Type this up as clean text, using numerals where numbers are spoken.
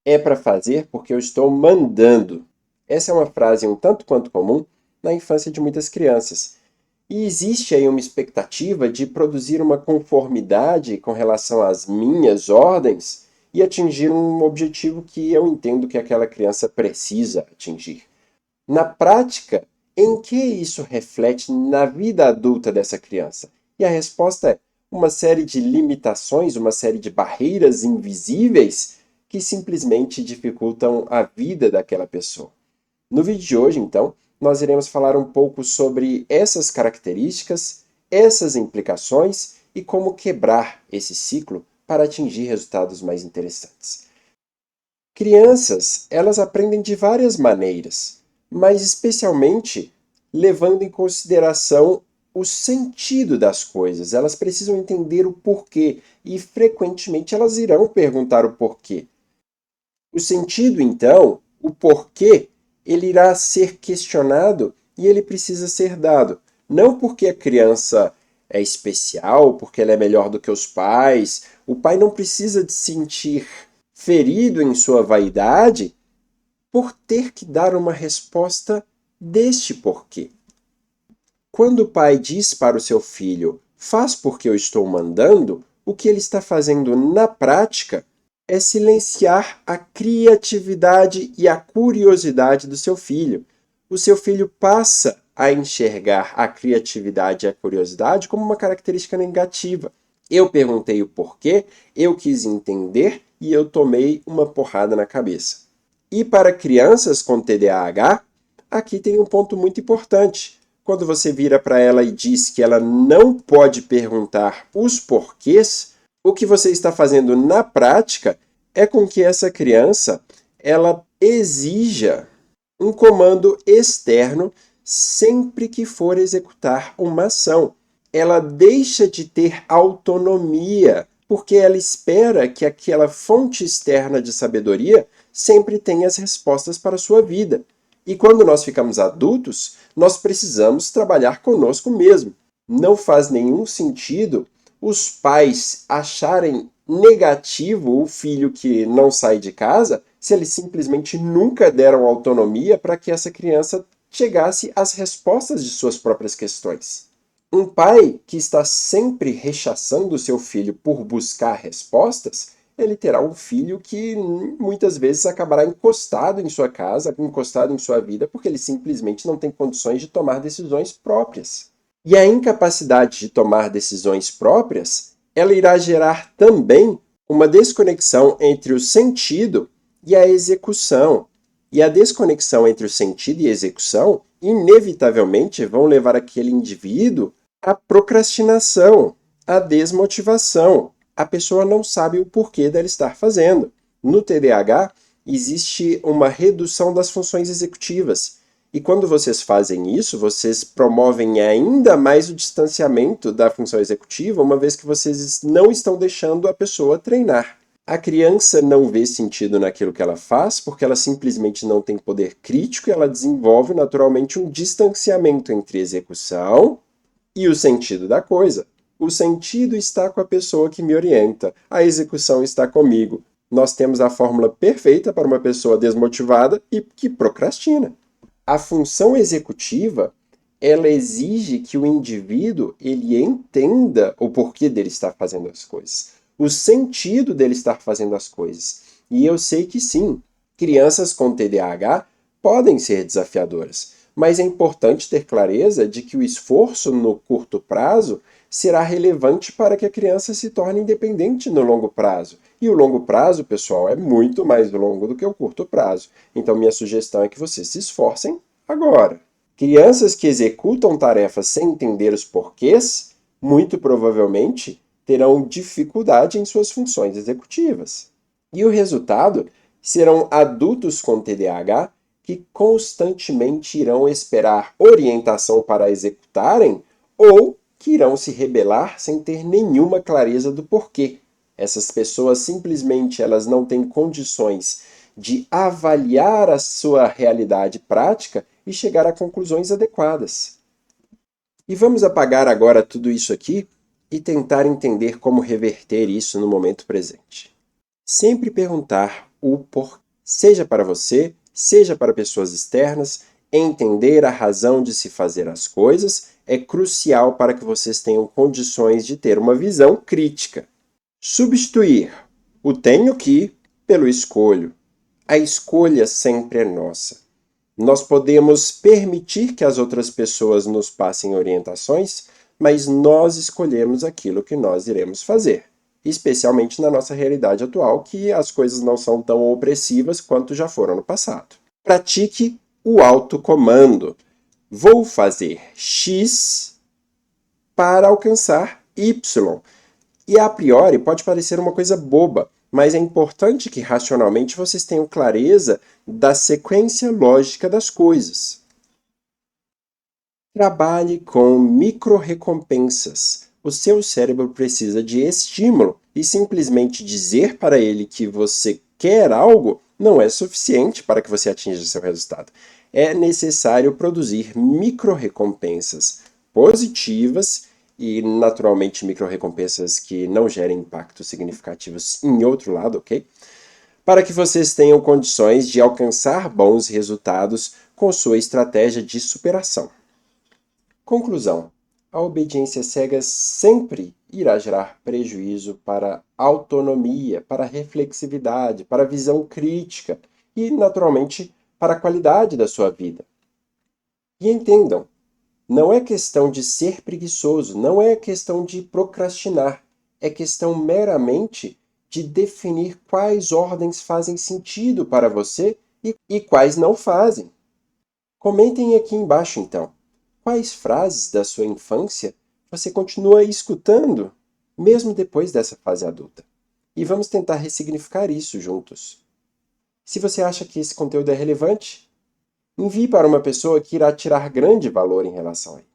É para fazer porque eu estou mandando. Essa é uma frase um tanto quanto comum na infância de muitas crianças. E existe aí uma expectativa de produzir uma conformidade com relação às minhas ordens e atingir um objetivo que eu entendo que aquela criança precisa atingir. Na prática, em que isso reflete na vida adulta dessa criança? E a resposta é uma série de limitações, uma série de barreiras invisíveis que simplesmente dificultam a vida daquela pessoa. No vídeo de hoje, então, nós iremos falar um pouco sobre essas características, essas implicações e como quebrar esse ciclo para atingir resultados mais interessantes. Crianças, elas aprendem de várias maneiras, mas especialmente levando em consideração o sentido das coisas. Elas precisam entender o porquê e frequentemente elas irão perguntar o porquê. O sentido, então, o porquê, ele irá ser questionado e ele precisa ser dado. Não porque a criança é especial, porque ela é melhor do que os pais. O pai não precisa de sentir ferido em sua vaidade por ter que dar uma resposta deste porquê. Quando o pai diz para o seu filho, faz porque eu estou mandando, o que ele está fazendo na prática é silenciar a criatividade e a curiosidade do seu filho. O seu filho passa a enxergar a criatividade e a curiosidade como uma característica negativa. Eu perguntei o porquê, eu quis entender e eu tomei uma porrada na cabeça. E para crianças com TDAH, aqui tem um ponto muito importante. Quando você vira para ela e diz que ela não pode perguntar os porquês, o que você está fazendo na prática é com que essa criança ela exija um comando externo sempre que for executar uma ação. Ela deixa de ter autonomia, porque ela espera que aquela fonte externa de sabedoria sempre tenha as respostas para a sua vida. E quando nós ficamos adultos, nós precisamos trabalhar conosco mesmo. Não faz nenhum sentido os pais acharem negativo o filho que não sai de casa se eles simplesmente nunca deram autonomia para que essa criança chegasse às respostas de suas próprias questões. Um pai que está sempre rechaçando o seu filho por buscar respostas, ele terá um filho que muitas vezes acabará encostado em sua casa, encostado em sua vida, porque ele simplesmente não tem condições de tomar decisões próprias. E a incapacidade de tomar decisões próprias, ela irá gerar também uma desconexão entre o sentido e a execução. E a desconexão entre o sentido e a execução, inevitavelmente, vão levar aquele indivíduo à procrastinação, à desmotivação. A pessoa não sabe o porquê dela estar fazendo. No TDAH, existe uma redução das funções executivas. E quando vocês fazem isso, vocês promovem ainda mais o distanciamento da função executiva, uma vez que vocês não estão deixando a pessoa treinar. A criança não vê sentido naquilo que ela faz porque ela simplesmente não tem poder crítico e ela desenvolve naturalmente um distanciamento entre execução e o sentido da coisa. O sentido está com a pessoa que me orienta, a execução está comigo. Nós temos a fórmula perfeita para uma pessoa desmotivada e que procrastina. A função executiva, ela exige que o indivíduo ele entenda o porquê dele estar fazendo as coisas, o sentido dele estar fazendo as coisas. E eu sei que sim, crianças com TDAH podem ser desafiadoras, mas é importante ter clareza de que o esforço no curto prazo será relevante para que a criança se torne independente no longo prazo. E o longo prazo, pessoal, é muito mais longo do que o curto prazo. Então, minha sugestão é que vocês se esforcem agora. Crianças que executam tarefas sem entender os porquês, muito provavelmente terão dificuldade em suas funções executivas. E o resultado serão adultos com TDAH que constantemente irão esperar orientação para executarem ou que irão se rebelar sem ter nenhuma clareza do porquê. Essas pessoas simplesmente elas não têm condições de avaliar a sua realidade prática e chegar a conclusões adequadas. E vamos apagar agora tudo isso aqui e tentar entender como reverter isso no momento presente. Sempre perguntar o porquê. Seja para você, seja para pessoas externas, entender a razão de se fazer as coisas é crucial para que vocês tenham condições de ter uma visão crítica. Substituir o tenho que pelo escolho. A escolha sempre é nossa. Nós podemos permitir que as outras pessoas nos passem orientações, mas nós escolhemos aquilo que nós iremos fazer, especialmente na nossa realidade atual, que as coisas não são tão opressivas quanto já foram no passado. Pratique o autocomando. Vou fazer X para alcançar Y. E a priori pode parecer uma coisa boba, mas é importante que racionalmente vocês tenham clareza da sequência lógica das coisas. Trabalhe com micro-recompensas. O seu cérebro precisa de estímulo e simplesmente dizer para ele que você quer algo não é suficiente para que você atinja seu resultado. É necessário produzir micro-recompensas positivas e, naturalmente, micro-recompensas que não gerem impactos significativos em outro lado, ok? Para que vocês tenham condições de alcançar bons resultados com sua estratégia de superação. Conclusão: a obediência cega sempre irá gerar prejuízo para a autonomia, para a reflexividade, para a visão crítica e, naturalmente, para a qualidade da sua vida. E entendam, não é questão de ser preguiçoso, não é questão de procrastinar, é questão meramente de definir quais ordens fazem sentido para você e quais não fazem. Comentem aqui embaixo, então. Quais frases da sua infância você continua escutando, mesmo depois dessa fase adulta? E vamos tentar ressignificar isso juntos. Se você acha que esse conteúdo é relevante, envie para uma pessoa que irá tirar grande valor em relação a ele.